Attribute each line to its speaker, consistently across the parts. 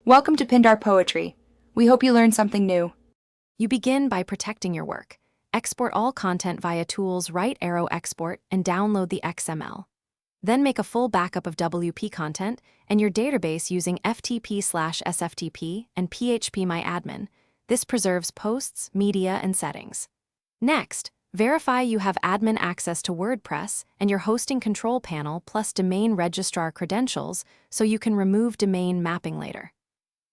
Speaker 1: Welcome to Pindar Poetry. We hope you learned something new.
Speaker 2: You begin by protecting your work. Export all content via tools right arrow export and download the XML. Then make a full backup of WP content and your database using FTP/SFTP and PHP-MyAdmin. This preserves posts, media, and settings. Next, verify you have admin access to WordPress and your hosting control panel plus domain registrar credentials so you can remove domain mapping later.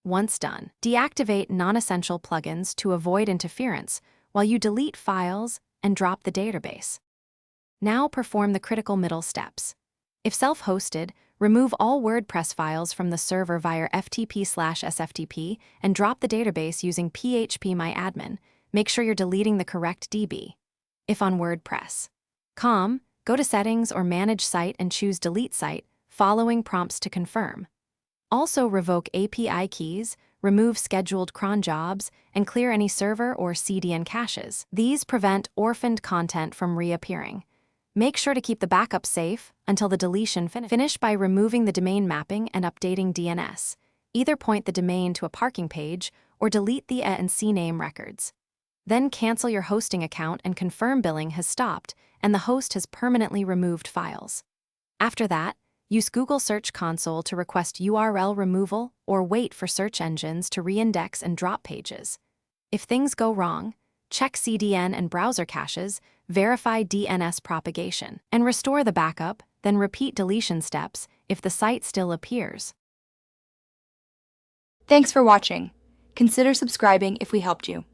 Speaker 2: Once done, deactivate non-essential plugins to avoid interference while you delete files and drop the database. Now perform the critical middle steps. If self-hosted, remove all WordPress files from the server via FTP/SFTP and drop the database using PHP-MyAdmin. Make sure you're deleting the correct DB. If on WordPress.com, go to Settings or Manage Site and choose Delete Site, following prompts to confirm. Also revoke API keys, remove scheduled cron jobs, and clear any server or CDN caches. These prevent orphaned content from reappearing. Make sure to keep the backup safe until the deletion finish by removing the domain mapping and updating DNS. Either point the domain to a parking page or delete the A and CNAME records. Then cancel your hosting account and confirm billing has stopped and the host has permanently removed files. After that, use Google Search Console to request URL removal or wait for search engines to reindex and drop pages. If things go wrong, check CDN and browser caches, verify DNS propagation, and restore the backup, then repeat deletion steps if the site still appears.
Speaker 1: Thanks for watching. Consider subscribing if we helped you.